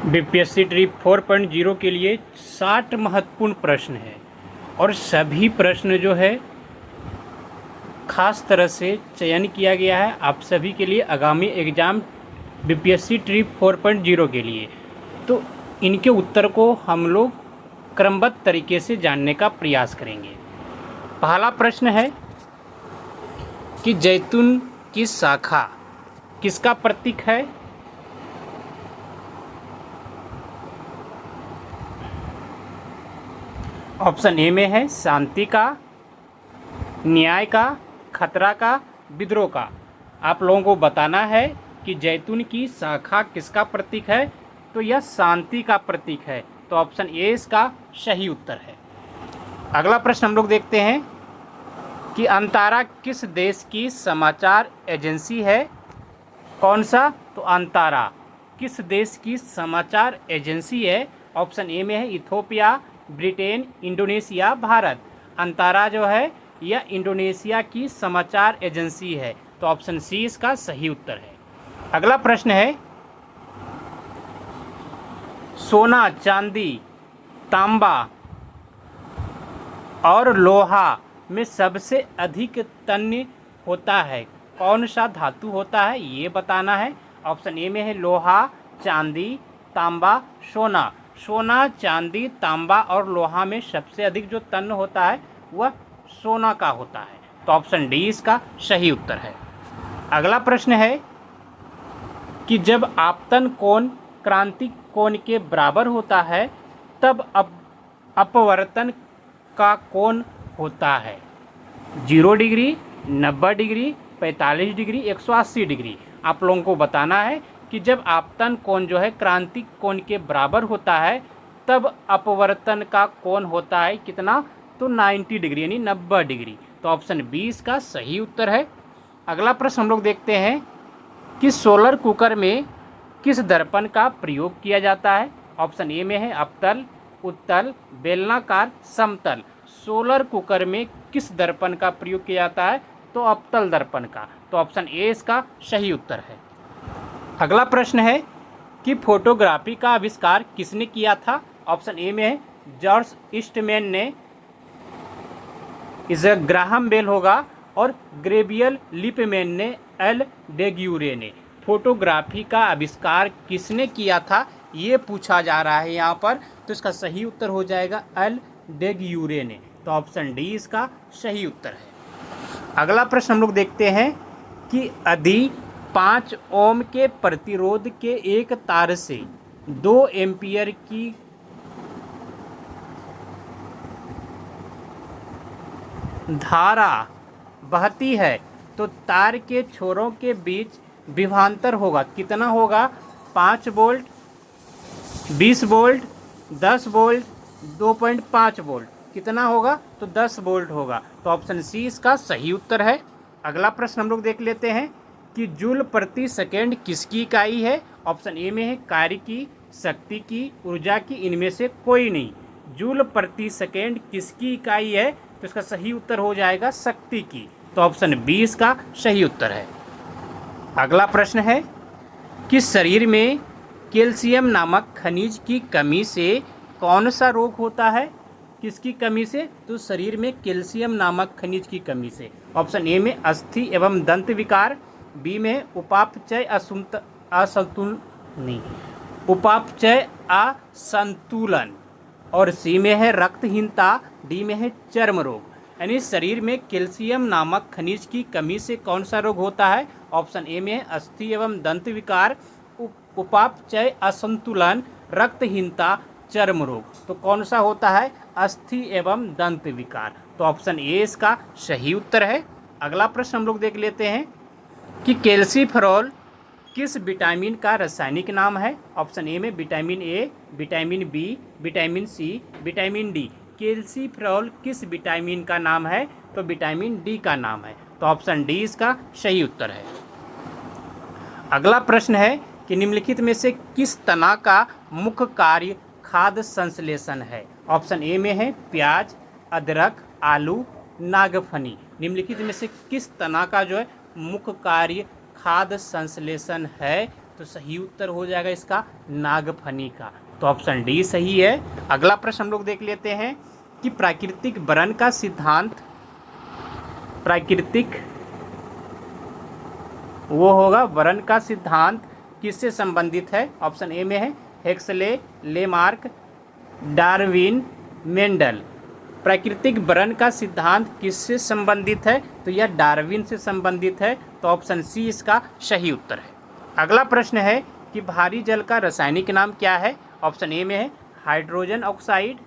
BPSC trip 4.0 के लिए 60 महत्वपूर्ण प्रश्न है और सभी प्रश्न जो है खास तरह से चयन किया गया है आप सभी के लिए आगामी एग्ज़ाम बीपीएससी ट्रिप 4.0 के लिए। तो इनके उत्तर को हम लोग क्रमबद्ध तरीके से जानने का प्रयास करेंगे। पहला प्रश्न है कि जैतून की शाखा किसका प्रतीक है? ऑप्शन ए में है शांति का, न्याय का, खतरा का, विद्रोह का। आप लोगों को बताना है कि जैतून की शाखा किसका प्रतीक है, तो यह शांति का प्रतीक है। तो ऑप्शन ए इसका सही उत्तर है। अगला प्रश्न हम लोग देखते हैं कि अंतारा किस देश की समाचार एजेंसी है? कौन सा? तो अंतारा किस देश की समाचार एजेंसी है? ऑप्शन ए में है Ethiopia, Britain, Indonesia, Bharat. Antara जो है यह इंडोनेशिया की समाचार एजेंसी है। तो ऑप्शन सी इसका सही उत्तर है। अगला प्रश्न है सोना, चांदी, तांबा और लोहा में सबसे अधिक तन्य होता है कौन सा धातु होता है, ये बताना है। ऑप्शन ए में है लोहा, चांदी, तांबा, सोना। सोना, चांदी, तांबा और लोहा में सबसे अधिक जो तन्य होता है वह सोना का होता है। तो ऑप्शन डी इसका सही उत्तर है। अगला प्रश्न है कि जब आपतन कोण क्रांतिक कोण के बराबर होता है तब अपवर्तन का कोण होता है 0 डिग्री, 90 डिग्री, 45 डिग्री, 180 डिग्री। आप लोगों को बताना है कि जब आपतन कोण जो है क्रांतिक कोण के बराबर होता है तब अपवर्तन का कोण होता है कितना? तो 90 डिग्री यानी 90 डिग्री। तो ऑप्शन बी इसका सही उत्तर है। अगला प्रश्न हम लोग देखते हैं कि सोलर कुकर में किस दर्पण का प्रयोग किया जाता है? ऑप्शन ए में है अवतल, उत्तल, बेलनाकार, समतल। सोलर कुकर में किस दर्पण का प्रयोग किया जाता है? तो अवतल दर्पण का। तो ऑप्शन ए इसका सही उत्तर है। अगला प्रश्न है कि फोटोग्राफी का आविष्कार किसने किया था? ऑप्शन ए में है जॉर्ज ईस्टमैन ने, इसे ग्राहम बेल होगा, और ग्रेबियल लिपमैन ने, एल डेग्यूरे ने। फोटोग्राफी का आविष्कार किसने किया था ये पूछा जा रहा है यहाँ पर। तो इसका सही उत्तर हो जाएगा एल डेग्यूरे ने। तो ऑप्शन डी इसका सही उत्तर है। अगला प्रश्न हम लोग देखते हैं कि यदि 5 ओम के प्रतिरोध के एक तार से 2 एम्पियर की धारा बहती है तो तार के छोरों के बीच विभवांतर होगा कितना होगा? 5 वोल्ट, 20 वोल्ट, 10 वोल्ट, 2.5 वोल्ट। कितना होगा? तो 10 वोल्ट होगा। तो ऑप्शन सी इसका सही उत्तर है। अगला प्रश्न हम लोग देख लेते हैं कि जूल प्रति सेकेंड किसकी इकाई है? ऑप्शन ए में है कार्य की, शक्ति की, ऊर्जा की, इनमें से कोई नहीं। जूल प्रति सेकेंड किसकी इकाई है? तो इसका सही उत्तर हो जाएगा शक्ति की। तो ऑप्शन बी इसका सही उत्तर है। अगला प्रश्न है कि शरीर में कैल्शियम नामक खनिज की कमी से कौन सा रोग होता है? किसकी कमी से? तो शरीर में कैल्शियम नामक खनिज की कमी से। ऑप्शन ए में अस्थि एवं दंत विकार, बी में उपापचय उपापचय असंतुलन, और सी में है रक्तहीनता, डी में है चर्म रोग। यानी शरीर में कैल्शियम नामक खनिज की कमी से कौन सा रोग होता है? ऑप्शन ए में है अस्थि एवं दंत विकार, उपापचय असंतुलन, रक्तहीनता, चर्म रोग। तो कौन सा होता है? अस्थि एवं दंत विकार। तो ऑप्शन ए इसका सही उत्तर है। अगला प्रश्न हम लोग देख लेते हैं कि कैल्सीफेरॉल किस विटामिन का रासायनिक नाम है? ऑप्शन ए में vitamin A, vitamin B, vitamin C, vitamin D. Calciferol किस विटामिन का नाम है? तो विटामिन डी का नाम है। तो ऑप्शन डी इसका सही उत्तर है। अगला प्रश्न है कि निम्नलिखित में से किस तना का मुख्य कार्य खाद्य संश्लेषण है? ऑप्शन ए में है प्याज, अदरक, आलू, नागफनी। निम्नलिखित में से किस तना का जो है मुख्य कार्य खाद्य संश्लेषण है? तो तो सही उत्तर हो जाएगा इसका नागफनी का। तो ऑप्शन डी सही है। अगला प्रश्न हम लोग देख लेते हैं कि प्राकृतिक वरण का सिद्धांत, प्राकृतिक वो होगा वरण का सिद्धांत किससे संबंधित है? ऑप्शन ए में है हेक्सले, लेमार्क, डार्विन, मेंडल। प्राकृतिक वरण का सिद्धांत किससे संबंधित है? तो यह डार्विन से संबंधित है। तो ऑप्शन सी इसका सही उत्तर है। अगला प्रश्न है कि भारी जल का रासायनिक नाम क्या है? ऑप्शन ए में है hydrogen oxide,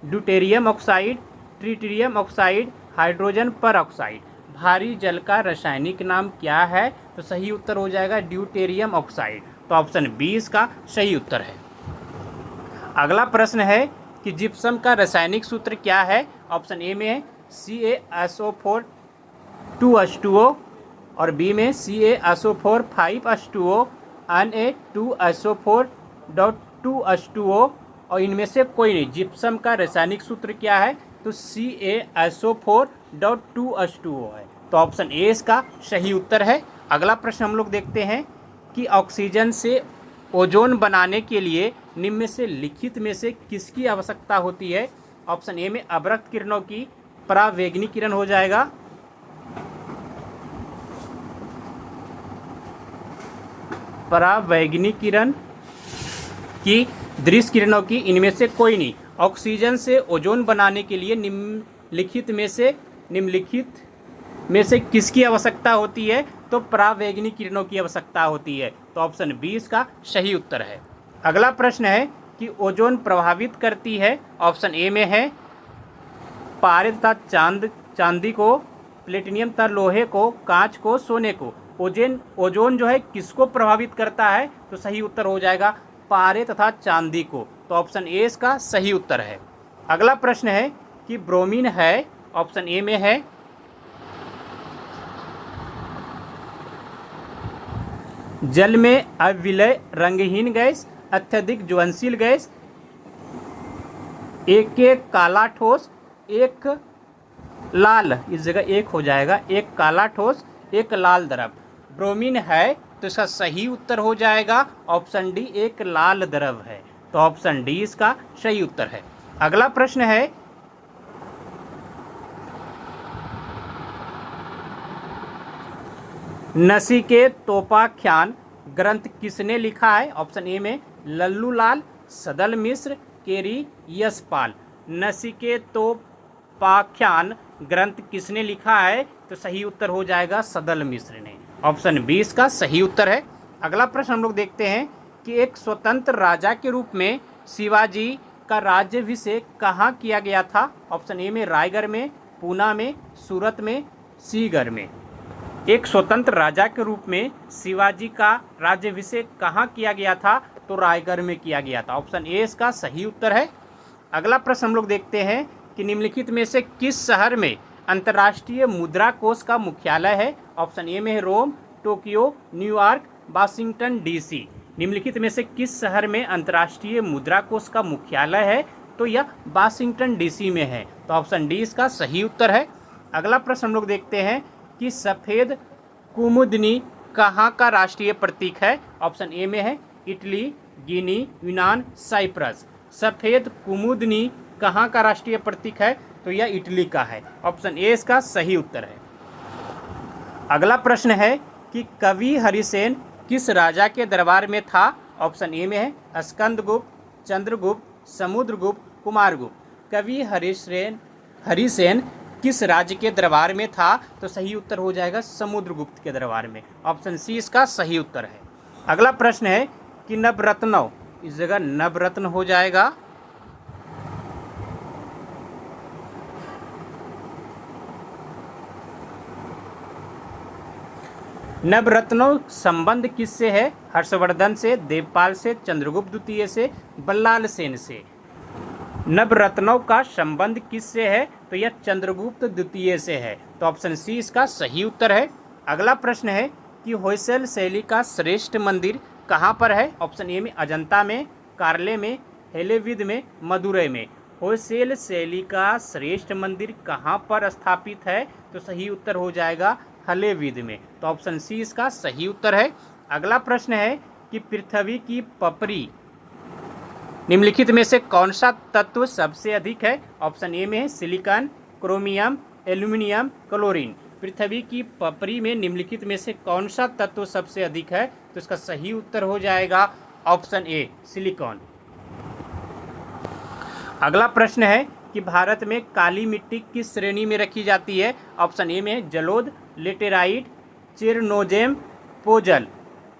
deuterium oxide, tritium oxide, hydrogen पर ऑक्साइड। भारी जल का रासायनिक नाम क्या है? तो सही उत्तर हो जाएगा ड्यूटेरियम ऑक्साइड। तो ऑप्शन बी इसका सही उत्तर है। अगला प्रश्न है कि जिप्सम का रासायनिक सूत्र क्या है? ऑप्शन ए में है CaSO4 2H2O और बी में CaSO4 5H2O, Na2SO4 2H2O और इनमें से कोई नहीं। जिप्सम का रासायनिक सूत्र क्या है? तो CaSO4 2H2O है। तो ऑप्शन ए इसका सही उत्तर है। अगला प्रश्न हम लोग देखते हैं कि ऑक्सीजन से ओजोन बनाने के लिए निम्न में से लिखित में से किसकी आवश्यकता होती है? ऑप्शन ए में अवरक्त किरणों की, परावैगनी किरण हो जाएगा, परावैगनी किरण की, दृश्य किरणों की, इनमें से कोई नहीं। ऑक्सीजन से ओजोन बनाने के लिए निम्नलिखित में से किसकी आवश्यकता होती है? तो परावैगनी किरणों की आवश्यकता होती है। तो ऑप्शन बी इसका सही उत्तर है। अगला प्रश्न है कि ओजोन प्रभावित करती है। ऑप्शन ए में है पारे तथा चांदी को, प्लेटिनियम तथा लोहे को, कांच को, सोने को। ओजोन जो है किसको प्रभावित करता है? तो सही उत्तर हो जाएगा पारे तथा चांदी को। तो ऑप्शन ए इसका सही उत्तर है। अगला प्रश्न है कि ब्रोमीन है। ऑप्शन ए में है जल में अविलय रंगहीन गैस, अत्यधिक ज्वलनशील गैस, एक काला ठोस, एक लाल, इस जगह एक हो जाएगा, एक काला ठोस, एक लाल द्रव। ब्रोमीन है तो इसका सही उत्तर हो जाएगा ऑप्शन डी, एक लाल द्रव है। तो ऑप्शन डी इसका सही उत्तर है। अगला प्रश्न है नचिकेतोपाख्यान ग्रंथ किसने लिखा है? ऑप्शन ए में लल्लू लाल, सदल मिश्र, केरी यशपाल। नचिकेतोपाख्यान ग्रंथ किसने लिखा है? तो सही उत्तर हो जाएगा सदल मिश्र ने। ऑप्शन बी इसका सही उत्तर है। अगला प्रश्न हम लोग देखते हैं कि एक स्वतंत्र राजा के रूप में शिवाजी का राज्याभिषेक कहाँ किया गया था? ऑप्शन ए में रायगढ़ में, पूना में, सूरत में, सीकर में। एक स्वतंत्र राजा के रूप में शिवाजी का राज्याभिषेक कहाँ किया गया था? तो रायगढ़ में किया गया था। ऑप्शन ए इसका सही उत्तर है। अगला प्रश्न हम लोग देखते हैं कि निम्नलिखित में से किस शहर में अंतर्राष्ट्रीय मुद्रा कोष का मुख्यालय है? ऑप्शन ए में है रोम, टोक्यो, न्यूयॉर्क, वाशिंगटन डीसी। निम्नलिखित में से किस शहर में अंतर्राष्ट्रीय मुद्रा कोष का मुख्यालय है? तो यह वाशिंगटन डीसी में है। तो ऑप्शन डी इसका सही उत्तर है। अगला प्रश्न हम लोग देखते हैं कि सफ़ेद कुमुदनी कहाँ का राष्ट्रीय प्रतीक है? ऑप्शन ए में है इटली, गिनी, यूनान, साइप्रस। सफ़ेद कुमुदनी कहाँ का राष्ट्रीय प्रतीक है? तो यह इटली का है। ऑप्शन ए इसका सही उत्तर है। अगला प्रश्न है कि कवि हरिसेन किस राजा के दरबार में था? ऑप्शन ए में है स्कंदगुप्त, चंद्रगुप्त, समुद्रगुप्त, कुमारगुप्त। कवि हरिसेन किस राज्य के दरबार में था? तो सही उत्तर हो जाएगा समुद्रगुप्त के दरबार में। ऑप्शन सी इसका सही उत्तर है। अगला प्रश्न है कि नवरत्नों, इस जगह नवरत्न हो जाएगा, नवरत्नों संबंध किससे है? हर्षवर्धन से, देवपाल से, चंद्रगुप्त द्वितीय से, बल्लाल सेन से। नवरत्नों का संबंध किससे है? तो यह चंद्रगुप्त द्वितीय से है। तो ऑप्शन सी इसका सही उत्तर है। अगला प्रश्न है कि होयसल शैली का श्रेष्ठ मंदिर कहाँ पर है? ऑप्शन ए में अजंता में, कार्ले में, हेलेविद में, मदुरै में। होयसल शैली का श्रेष्ठ मंदिर कहाँ पर स्थापित है? तो सही उत्तर हो जाएगा हलेविद में। तो ऑप्शन सी इसका सही उत्तर है। अगला प्रश्न है कि पृथ्वी की पपरी निम्नलिखित में से कौन सा तत्व सबसे अधिक है। ऑप्शन ए में है सिलिकॉन, क्रोमियम, एल्यूमिनियम, क्लोरीन। पृथ्वी की पपरी में निम्नलिखित में से कौन सा तत्व सबसे अधिक है, तो इसका सही उत्तर हो जाएगा ऑप्शन ए सिलिकॉन। अगला प्रश्न है कि भारत में काली मिट्टी किस श्रेणी में रखी जाती है। ऑप्शन ए में है जलोढ़, लेटेराइट, चिरनोजेम, पोजल।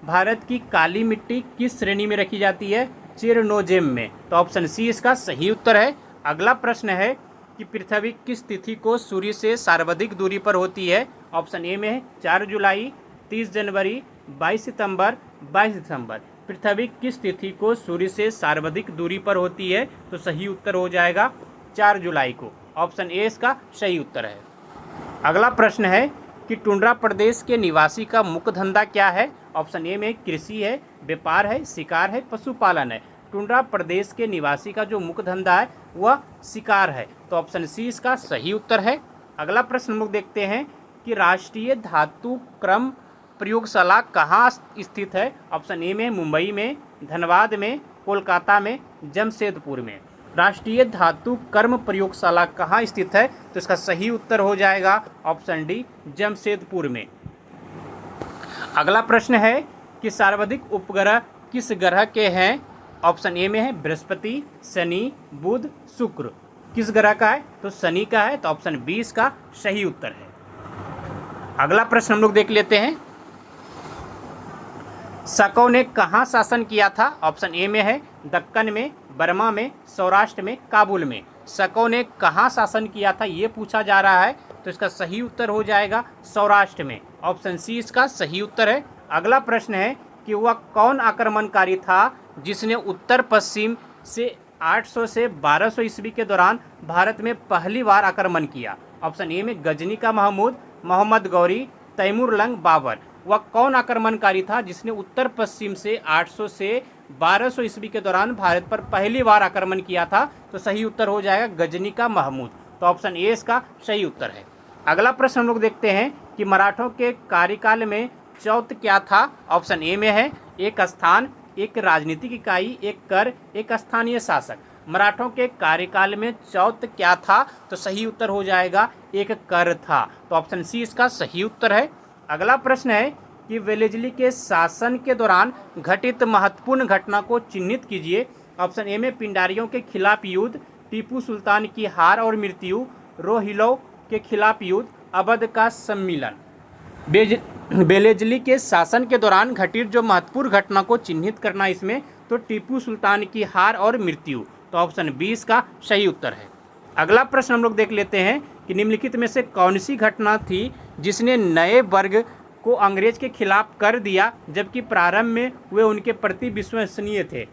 भारत की काली मिट्टी किस श्रेणी में रखी जाती है, चिरनोजेम में, तो ऑप्शन सी इसका सही उत्तर है। अगला प्रश्न है कि पृथ्वी किस तिथि को सूर्य से सर्वाधिक दूरी पर होती है। ऑप्शन ए में है 4 जुलाई, 30 जनवरी, 22 सितंबर, 22 दिसंबर। पृथ्वी किस तिथि को सूर्य से सर्वाधिक दूरी पर होती है, तो सही उत्तर हो जाएगा 4 जुलाई को। ऑप्शन ए इसका सही उत्तर है। अगला प्रश्न है कि टुंड्रा प्रदेश के निवासी का मुख्य धंधा क्या है। ऑप्शन ए में कृषि है, व्यापार है, शिकार है, पशुपालन है। टुंड्रा प्रदेश के निवासी का जो मुख्य धंधा है वह शिकार है, तो ऑप्शन सी इसका सही उत्तर है। अगला प्रश्न हम लोग देखते हैं कि राष्ट्रीय धातु क्रम प्रयोगशाला कहाँ स्थित है। ऑप्शन ए में मुंबई में, धनबाद में, कोलकाता में, जमशेदपुर में। राष्ट्रीय धातु कर्म प्रयोगशाला कहाँ स्थित है, तो इसका सही उत्तर हो जाएगा ऑप्शन डी जमशेदपुर में। अगला प्रश्न है कि सर्वाधिक उपग्रह किस ग्रह के हैं। ऑप्शन ए में है बृहस्पति, शनि, बुध, शुक्र। किस ग्रह का है, तो शनि का है, तो ऑप्शन बी इसका सही उत्तर है। अगला प्रश्न हम लोग देख लेते हैं, शकों ने कहाँ शासन किया था। ऑप्शन ए में है दक्कन में, बर्मा में, सौराष्ट्र में, काबुल में। शकों ने कहाँ शासन किया था ये पूछा जा रहा है, तो इसका सही उत्तर हो जाएगा सौराष्ट्र में। ऑप्शन सी इसका सही उत्तर है। अगला प्रश्न है कि वह कौन आक्रमणकारी था जिसने उत्तर पश्चिम से 800 से 1200 ईस्वी के दौरान भारत में पहली बार आक्रमण किया। ऑप्शन ए में गजनी का महमूद, मोहम्मद गौरी, तैमूर लंग, बाबर। वह कौन आक्रमणकारी था जिसने उत्तर पश्चिम से 800 से 1200 ईस्वी के दौरान भारत पर पहली बार आक्रमण किया था, तो सही उत्तर हो जाएगा गजनी का महमूद, तो ऑप्शन ए इसका सही उत्तर है। अगला प्रश्न हम लोग देखते हैं कि मराठों के कार्यकाल में चौथ क्या था। ऑप्शन ए में है एक स्थान, एक राजनीतिक इकाई, एक कर, एक स्थानीय शासक। मराठों के कार्यकाल में चौथ क्या था, तो सही उत्तर हो जाएगा एक कर था, तो ऑप्शन सी इसका सही उत्तर है। अगला प्रश्न है कि वेलेस्ली के शासन के दौरान घटित महत्वपूर्ण घटना को चिन्हित कीजिए। ऑप्शन ए में पिंडारियों के खिलाफ युद्ध, टीपू सुल्तान की हार और मृत्यु, रोहिल्ला के खिलाफ युद्ध, अवध का सम्मिलन। वेलेस्ली के शासन के दौरान घटित जो महत्वपूर्ण घटना को चिन्हित करना इसमें, तो टीपू सुल्तान की हार और मृत्यु, तो ऑप्शन बी इसका सही उत्तर है। अगला प्रश्न हम लोग देख लेते हैं कि निम्नलिखित में से कौन सी घटना थी जिसने नए वर्ग को अंग्रेज के खिलाफ कर दिया, जबकि प्रारंभ में वे उनके प्रति विश्वसनीय थे।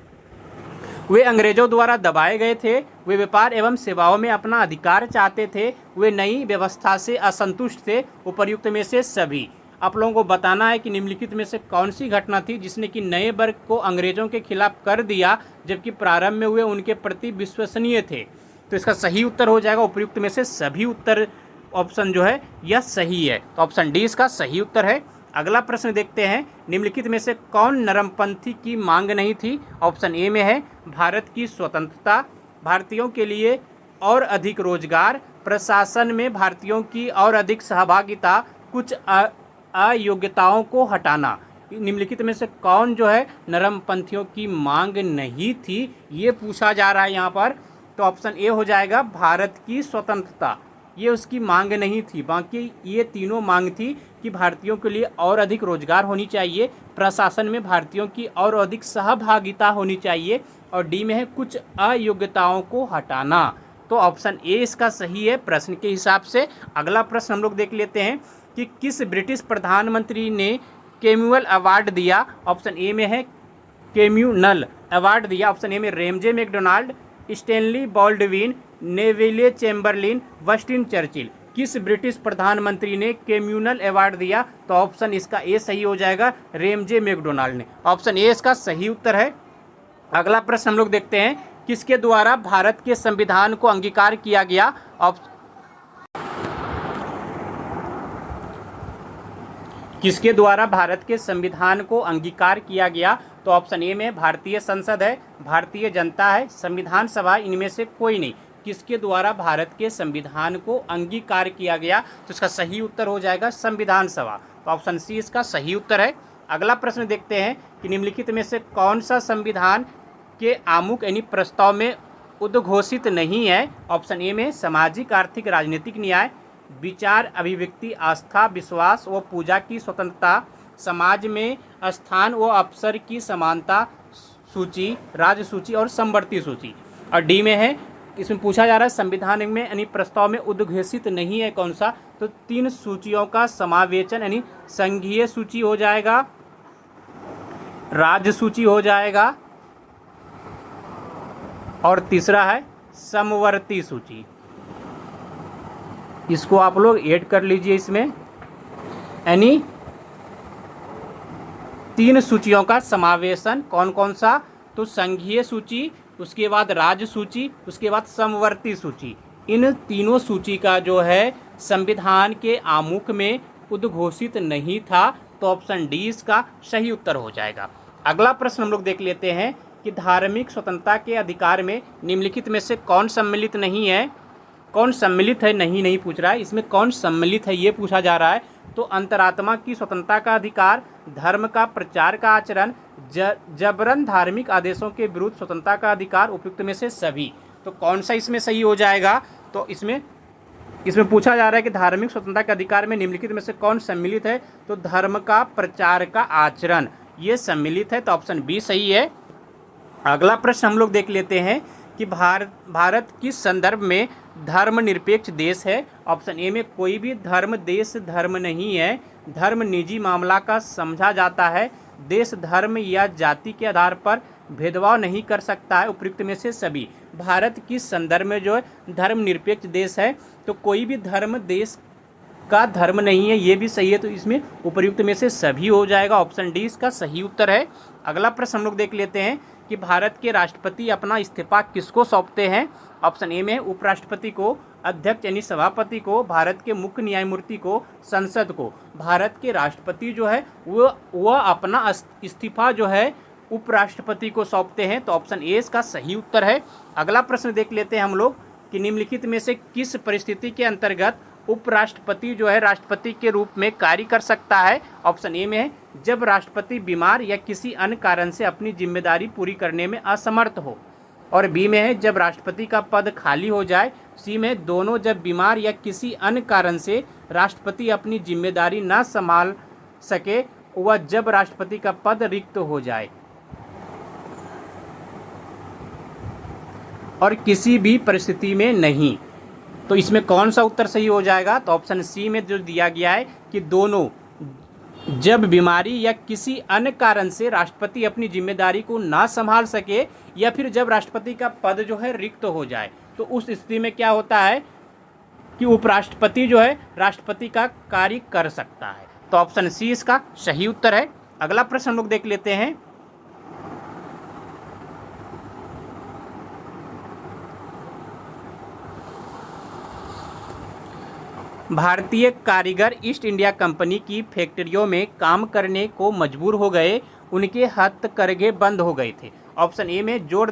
वे अंग्रेजों द्वारा दबाए गए थे, वे व्यापार एवं सेवाओं में अपना अधिकार चाहते थे, वे नई व्यवस्था से असंतुष्ट थे। उपर्युक्त में से सभी आप लोगों को बताना है कि निम्नलिखित में से कौन सी घटना थी जिसने कि नए वर्ग को अंग्रेजों के खिलाफ कर दिया, जबकि प्रारंभ में वे उनके प्रति विश्वसनीय थे, तो इसका सही उत्तर हो जाएगा उपर्युक्त में से सभी उत्तर ऑप्शन जो है यह सही है, तो ऑप्शन डी इसका सही उत्तर है। अगला प्रश्न देखते हैं, निम्नलिखित में से कौन नरमपंथी की मांग नहीं थी। ऑप्शन ए में है भारत की स्वतंत्रता, भारतीयों के लिए और अधिक रोजगार, प्रशासन में भारतीयों की और अधिक सहभागिता, कुछ अयोग्यताओं को हटाना। निम्नलिखित में से कौन जो है नरमपंथियों की मांग नहीं थी ये पूछा जा रहा है यहाँ पर, तो ऑप्शन ए हो जाएगा भारत की स्वतंत्रता, ये उसकी मांग नहीं थी। बाकी ये तीनों मांग थी कि भारतीयों के लिए और अधिक रोजगार होनी चाहिए, प्रशासन में भारतीयों की और अधिक सहभागिता होनी चाहिए, और डी में है कुछ अयोग्यताओं को हटाना, तो ऑप्शन ए इसका सही है प्रश्न के हिसाब से। अगला प्रश्न हम लोग देख लेते हैं कि किस ब्रिटिश प्रधानमंत्री ने कैमुअल अवार्ड दिया। ऑप्शन ए में है कैम्यूनल अवार्ड दिया। ऑप्शन ए में Ramsay MacDonald, Stanley Baldwin, Neville Chamberlain, Winston Churchill. किस ब्रिटिश प्रधानमंत्री ने कैम्यूनल अवार्ड दिया, तो ऑप्शन इसका ए सही हो जाएगा रेमजे मैकडोनाल्ड ने, ऑप्शन ए इसका सही उत्तर है। अगला प्रश्न हम लोग देखते हैं, किसके द्वारा भारत के संविधान को अंगीकार किया गया। किसके द्वारा भारत के संविधान को अंगीकार किया गया? तो ऑप्शन ए में भारतीय संसद है, भारतीय जनता है, संविधान सभा, इनमें से कोई नहीं। किसके द्वारा भारत के संविधान को अंगीकार किया गया? तो इसका सही उत्तर हो जाएगा संविधान सभा। तो ऑप्शन सी इसका सही उत्तर है। अगला प्रश्न देखते हैं कि निम्नलिखित में से कौन सा संविधान के आमुख यानी प्रस्ताव में उद्घोषित नहीं है? ऑप्शन ए में सामाजिक, आर्थिक, राजनीतिक न्याय, विचार, अभिव्यक्ति, आस्था, विश्वास व पूजा की स्वतंत्रता, समाज में स्थान व अवसर की समानता सूची, राज्य सूची और समवर्ती सूची। और डी में है, इसमें पूछा जा रहा है संविधान में यानी प्रस्ताव में उद्घोषित नहीं है कौन सा? तो 3 सूचियों का समावेशन यानी संघीय सूची हो जाएगा, राज्य सूची हो जाएगा और तीसरा है समवर्ती सूची। इसको आप लोग ऐड कर लीजिए इसमें, यानी 3 सूचियों का समावेशन कौन कौन सा? तो संघीय सूची, उसके बाद राज्य सूची, उसके बाद समवर्ती सूची। इन तीनों सूची का जो है संविधान के आमुख में उद्घोषित नहीं था। तो ऑप्शन डी इसका सही उत्तर हो जाएगा। अगला प्रश्न हम लोग देख लेते हैं कि धार्मिक स्वतंत्रता के अधिकार में निम्नलिखित में से कौन सम्मिलित नहीं है? कौन सम्मिलित है, नहीं पूछ रहा है, इसमें कौन सम्मिलित है ये पूछा जा रहा है। तो अंतरात्मा की स्वतंत्रता का अधिकार, धर्म का प्रचार का आचरण, जबरन धार्मिक आदेशों के विरुद्ध स्वतंत्रता का अधिकार, उपयुक्त में से सभी। तो कौन सा इसमें सही हो जाएगा? तो इसमें पूछा जा रहा है कि धार्मिक स्वतंत्रता के अधिकार में निम्नलिखित में से कौन सम्मिलित है? तो धर्म का प्रचार का आचरण ये सम्मिलित है। तो ऑप्शन बी सही है। अगला प्रश्न हम लोग देख लेते हैं कि भारत किस संदर्भ में धर्मनिरपेक्ष देश है? ऑप्शन ए में कोई भी धर्म देश धर्म नहीं है, धर्म निजी मामला का समझा जाता है, देश धर्म या जाति के आधार पर भेदभाव नहीं कर सकता है, उपयुक्त में से सभी। भारत किस संदर्भ में जो है धर्मनिरपेक्ष देश है? तो कोई भी धर्म देश का धर्म नहीं है, ये भी सही है। तो इसमें उपयुक्त में से सभी हो जाएगा, ऑप्शन डी इसका सही उत्तर है। अगला प्रश्न हम लोग देख लेते हैं कि भारत के राष्ट्रपति अपना इस्तीफा किसको सौंपते हैं? ऑप्शन ए में उपराष्ट्रपति को, अध्यक्ष यानी सभापति को, भारत के मुख्य न्यायमूर्ति को, संसद को। भारत के राष्ट्रपति जो है वह अपना इस्तीफा जो है उपराष्ट्रपति को सौंपते हैं। तो ऑप्शन ए इसका सही उत्तर है। अगला प्रश्न देख लेते हैं हम लोग कि निम्नलिखित में से किस परिस्थिति के अंतर्गत उपराष्ट्रपति जो है राष्ट्रपति के रूप में कार्य कर सकता है? ऑप्शन ए में है जब राष्ट्रपति बीमार या किसी अन्य कारण से अपनी जिम्मेदारी पूरी करने में असमर्थ हो, और बी में है जब राष्ट्रपति का पद खाली हो जाए, सी में दोनों जब बीमार या किसी अन्य कारण से राष्ट्रपति अपनी जिम्मेदारी न संभाल सके व जब राष्ट्रपति का पद रिक्त हो जाए, और किसी भी परिस्थिति में नहीं। तो इसमें कौन सा उत्तर सही हो जाएगा? तो ऑप्शन सी में जो दिया गया है कि दोनों, जब बीमारी या किसी अन्य कारण से राष्ट्रपति अपनी जिम्मेदारी को ना संभाल सके या फिर जब राष्ट्रपति का पद जो है रिक्त हो जाए, तो उस स्थिति में क्या होता है कि उपराष्ट्रपति जो है राष्ट्रपति का कार्य कर सकता है। तो ऑप्शन सी इसका सही उत्तर है। अगला प्रश्न हम लोग देख लेते हैं भारतीय कारीगर ईस्ट इंडिया कंपनी की फैक्ट्रियों में काम करने को मजबूर हो गए, उनके हथकरघे बंद हो गए थे। ऑप्शन ए में जोर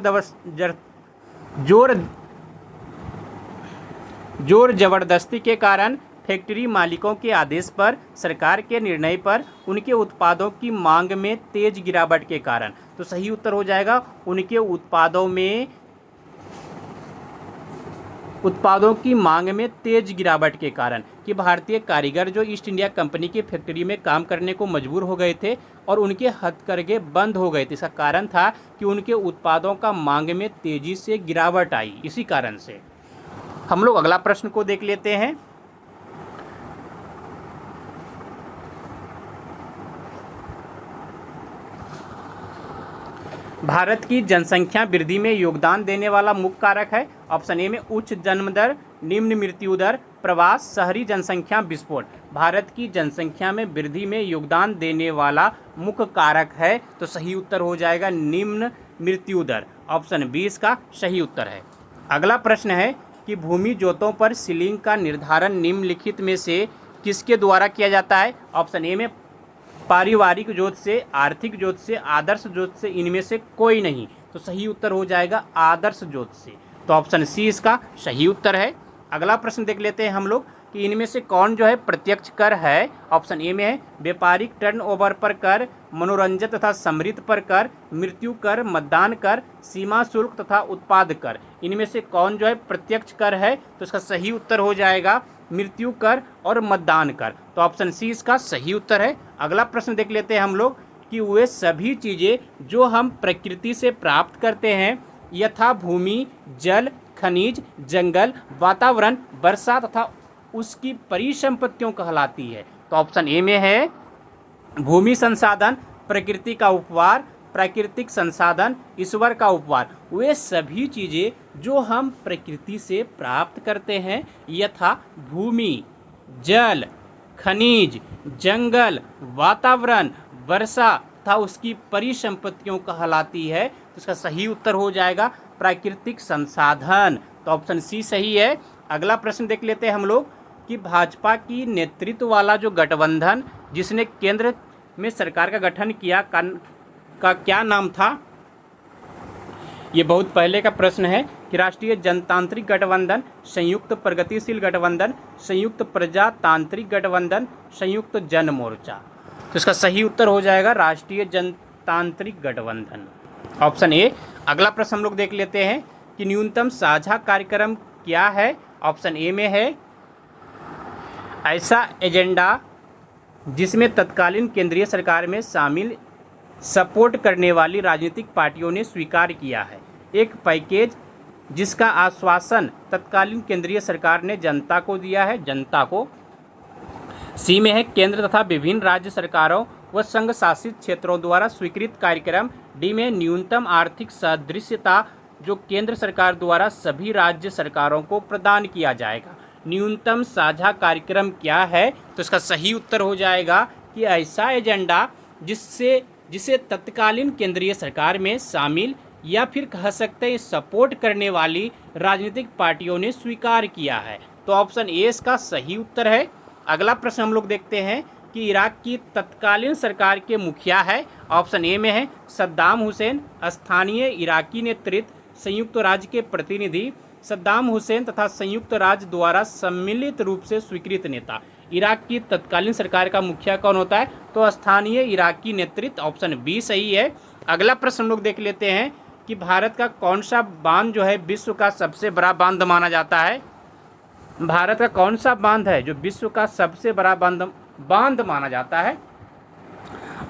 जबरदस्ती के कारण, फैक्ट्री मालिकों के आदेश पर, सरकार के निर्णय पर, उनके उत्पादों की मांग में तेज गिरावट के कारण। तो सही उत्तर हो जाएगा उनके उत्पादों की मांग में तेज गिरावट के कारण, कि भारतीय कारीगर जो ईस्ट इंडिया कंपनी की फैक्ट्री में काम करने को मजबूर हो गए थे और उनके हथकरघे बंद हो गए थे। इसका कारण था कि उनके उत्पादों का मांग में तेजी से गिरावट आई, इसी कारण से। हम लोग अगला प्रश्न को देख लेते हैं। भारत की जनसंख्या वृद्धि में योगदान देने वाला मुख्य कारक है। ऑप्शन ए में उच्च जन्म दर, निम्न मृत्यु दर, प्रवास, शहरी जनसंख्या विस्फोट। भारत की जनसंख्या में वृद्धि में योगदान देने वाला मुख्य कारक है। तो सही उत्तर हो जाएगा निम्न मृत्यु दर, ऑप्शन बी इसका सही उत्तर है। अगला प्रश्न है कि भूमि जोतों पर सीलिंग का निर्धारण निम्नलिखित में से किसके द्वारा किया जाता है? ऑप्शन ए में पारिवारिक ज्योतिष, आर्थिक ज्योतिष, आदर्श ज्योतिष, इनमें से कोई नहीं। तो सही उत्तर हो जाएगा आदर्श ज्योतिष। तो ऑप्शन सी इसका सही उत्तर है। अगला प्रश्न देख लेते हैं हम लोग कि इनमें से कौन जो है प्रत्यक्ष कर है। ऑप्शन ए में है व्यापारिक टर्नओवर पर कर, मनोरंजन तथा समृद्धि पर कर, मृत्यु कर, मतदान कर, सीमा शुल्क तथा उत्पाद कर। इनमें से कौन जो है प्रत्यक्ष कर है। तो इसका सही उत्तर हो जाएगा मृत्यु कर और मतदान कर। तो ऑप्शन सी इसका सही उत्तर है। अगला प्रश्न देख लेते हैं हम लोग कि वे सभी चीज़ें जो हम प्रकृति से प्राप्त करते हैं यथा भूमि, जल, खनिज, जंगल, वातावरण, वर्षा तथा उसकी परिसंपत्तियों कहलाती है। तो ऑप्शन ए में है भूमि संसाधन, प्रकृति का उपहार, प्राकृतिक संसाधन, ईश्वर का उपहार। वे सभी चीज़ें जो हम प्रकृति से प्राप्त करते हैं यथा भूमि, जल, खनिज, जंगल, वातावरण, वर्षा तथा उसकी परिसंपत्तियों कहलाती है। तो इसका सही उत्तर हो जाएगा प्राकृतिक संसाधन। तो ऑप्शन सी सही है। अगला प्रश्न देख लेते हैं हम लोग कि भाजपा की नेतृत्व वाला जो गठबंधन जिसने केंद्र में सरकार का गठन किया का क्या नाम था। ये बहुत पहले का प्रश्न है कि राष्ट्रीय जनतांत्रिक गठबंधन, संयुक्त प्रगतिशील गठबंधन, संयुक्त प्रजातांत्रिक गठबंधन, संयुक्त जन मोर्चा। तो इसका सही उत्तर हो जाएगा राष्ट्रीय जनतांत्रिक गठबंधन, ऑप्शन ए। अगला प्रश्न हम लोग देख लेते हैं कि न्यूनतम साझा कार्यक्रम क्या है। ऑप्शन ए में है ऐसा एजेंडा जिसमें तत्कालीन केंद्रीय सरकार में शामिल सपोर्ट करने वाली राजनीतिक पार्टियों ने स्वीकार किया है, एक पैकेज जिसका आश्वासन तत्कालीन केंद्रीय सरकार ने जनता को दिया है, जनता को। सी में है केंद्र तथा विभिन्न राज्य सरकारों व संघ शासित क्षेत्रों द्वारा स्वीकृत कार्यक्रम। डी में न्यूनतम आर्थिक सदृश्यता जो केंद्र सरकार द्वारा सभी राज्य सरकारों को प्रदान किया जाएगा। न्यूनतम साझा कार्यक्रम क्या है। तो इसका सही उत्तर हो जाएगा कि ऐसा एजेंडा जिसे तत्कालीन केंद्रीय सरकार में शामिल या फिर कह सकते हैं सपोर्ट करने वाली राजनीतिक पार्टियों ने स्वीकार किया है। तो ऑप्शन ए इसका सही उत्तर है। अगला प्रश्न हम लोग देखते हैं कि इराक की तत्कालीन सरकार के मुखिया है। ऑप्शन ए में है सद्दाम हुसैन, स्थानीय इराकी नेतृत्व, संयुक्त राज्य के प्रतिनिधि, सद्दाम हुसैन तथा संयुक्त राज्य द्वारा सम्मिलित रूप से स्वीकृत नेता। इराक की तत्कालीन सरकार का मुखिया कौन होता है। तो स्थानीय इराकी नेतृत्व, ऑप्शन बी सही है। अगला प्रश्न हम लोग देख लेते हैं कि भारत का कौन सा बांध जो है विश्व का सबसे बड़ा बांध माना जाता है। भारत का कौन सा बांध है जो विश्व का सबसे बड़ा बांध माना जाता है।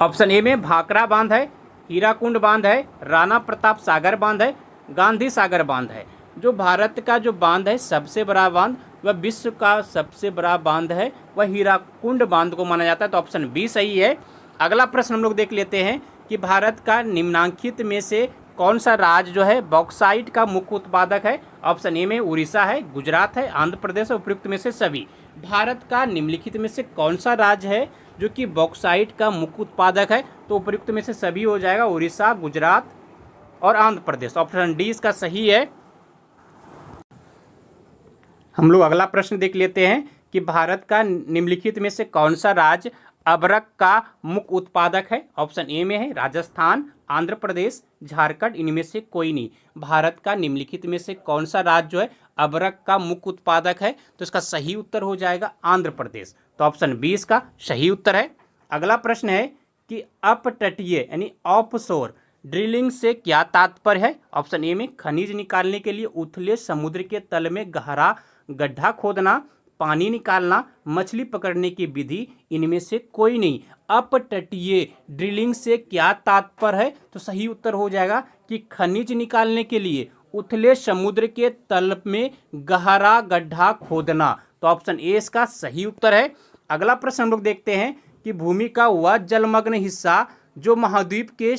ऑप्शन ए में भाखड़ा बांध है, हीराकुंड बांध है, राणा प्रताप सागर बांध है, गांधी सागर बांध है। जो भारत का जो बांध है सबसे बड़ा बांध वह विश्व का सबसे बड़ा बांध है, वह हीराकुंड बांध को माना जाता है। तो ऑप्शन बी सही है। अगला प्रश्न हम लोग देख लेते हैं कि भारत का निम्नलिखित में से कौन सा राज्य जो है बॉक्साइट का मुख्य उत्पादक है। ऑप्शन ए में उड़ीसा है, गुजरात है, आंध्र प्रदेश और उपयुक्त में से सभी। भारत का निम्नलिखित में से कौन सा राज्य है जो कि बॉक्साइट का मुख्य उत्पादक है। तो उपयुक्त में से सभी हो जाएगा, उड़ीसा, गुजरात और आंध्र प्रदेश। ऑप्शन डी इसका सही है। हम लोग अगला प्रश्न देख लेते हैं कि भारत का निम्नलिखित में से कौन सा राज्य अबरक का मुख्य उत्पादक है। ऑप्शन ए में है राजस्थान, आंध्र प्रदेश, झारखंड, इनमें से कोई नहीं। भारत का निम्नलिखित में से कौन सा राज्य जो है अबरक का मुख्य उत्पादक है। तो इसका सही उत्तर हो जाएगा आंध्र प्रदेश। तो ऑप्शन बी इसका सही उत्तर है। अगला प्रश्न है कि अपतटीय यानी ऑफशोर ड्रिलिंग से क्या तात्पर्य है। ऑप्शन ए में खनिज निकालने के लिए उथले समुद्र के तल में गहरा गड्ढा खोदना, पानी निकालना, मछली पकड़ने की विधि, इनमें से कोई नहीं। अपतटीय ड्रिलिंग से क्या तात्पर्य है। तो सही उत्तर हो जाएगा कि खनिज निकालने के लिए उथले समुद्र के तल में गहरा गड्ढा खोदना। तो ऑप्शन ए इसका सही उत्तर है। अगला प्रश्न हम लोग देखते हैं कि भूमि का वह जलमग्न हिस्सा जो महाद्वीप के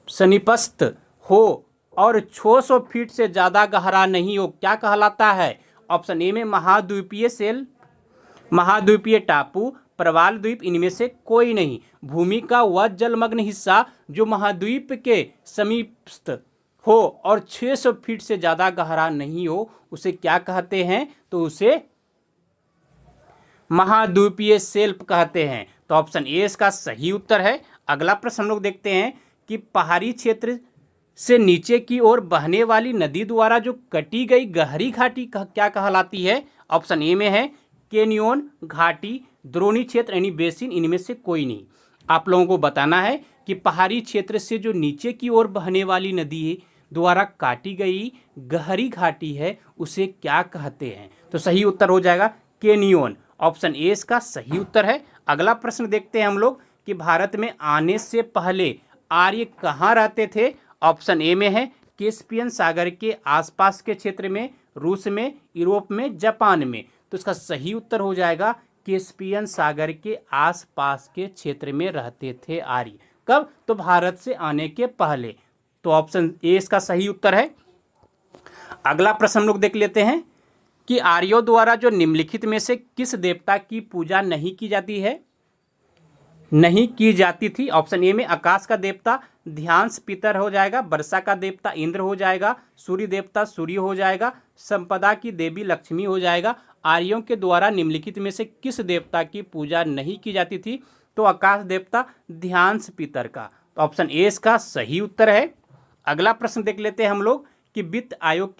समीपस्थ हो और 600 फीट से ज़्यादा गहरा नहीं हो, क्या कहलाता है। ऑप्शन ए में महाद्वीपीय सेल, महाद्वीपीय टापू, प्रवाल द्वीप, इनमें से कोई नहीं। भूमि का वह जलमग्न हिस्सा जो महाद्वीप के समीपस्थ हो और 600 फीट से ज़्यादा गहरा नहीं हो, उसे क्या कहते हैं। तो उसे महाद्वीपीय शेल्फ कहते हैं। तो ऑप्शन ए इसका सही उत्तर है। अगला प्रश्न हम लोग देखते हैं कि पहाड़ी क्षेत्र से नीचे की ओर बहने वाली नदी द्वारा जो कटी गई गहरी घाटी क्या कहलाती है? ऑप्शन ए में है कैनियोन, घाटी, द्रोणी क्षेत्र यानी बेसिन, इनमें से कोई नहीं। आप लोगों को बताना है कि पहाड़ी क्षेत्र से जो नीचे की ओर बहने वाली नदी द्वारा काटी गई गहरी घाटी है उसे क्या कहते हैं? तो सही उत्तर हो जाएगा कैनियोन। ऑप्शन ए इसका सही उत्तर है। अगला प्रश्न देखते हैं हम लोग कि भारत में आने से पहले आर्य कहाँ रहते थे? ऑप्शन ए में है कैस्पियन सागर के आसपास के क्षेत्र में, रूस में, यूरोप में, जापान में। तो इसका सही उत्तर हो जाएगा कैस्पियन सागर के आसपास के क्षेत्र में रहते थे आर्य। कब? तो भारत से आने के पहले। तो ऑप्शन ए इसका सही उत्तर है। अगला प्रश्न हम लोग देख लेते हैं कि आर्यों द्वारा जो निम्नलिखित में से किस देवता की पूजा नहीं की जाती थी? ऑप्शन ए में आकाश का देवता ध्यांस पितर हो जाएगा, वर्षा का देवता इंद्र हो जाएगा, सूर्य देवता सूर्य हो जाएगा, संपदा की देवी लक्ष्मी हो जाएगा। आर्यों के द्वारा निम्नलिखित में से किस देवता की पूजा नहीं की जाती थी? तो आकाश देवता ध्यांस पितर का। तो ऑप्शन ए इसका सही उत्तर है। अगला प्रश्न देख लेते हैं हम लोग कि वित्त आयोग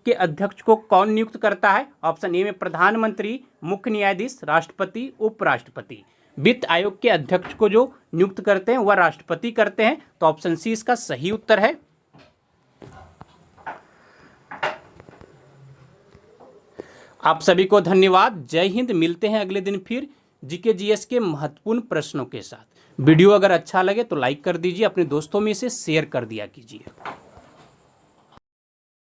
के अध्यक्ष को कौन नियुक्त करता है? ऑप्शन ए में प्रधानमंत्री, मुख्य न्यायाधीश, राष्ट्रपति, उपराष्ट्रपति। वित्त आयोग के अध्यक्ष को जो नियुक्त करते हैं वह राष्ट्रपति करते हैं। तो ऑप्शन सी इसका सही उत्तर है। आप सभी को धन्यवाद। जय हिंद। मिलते हैं अगले दिन फिर जीके जीएस के महत्वपूर्ण प्रश्नों के साथ। वीडियो अगर अच्छा लगे तो लाइक कर दीजिए, अपने दोस्तों में इसे शेयर कर दिया कीजिए।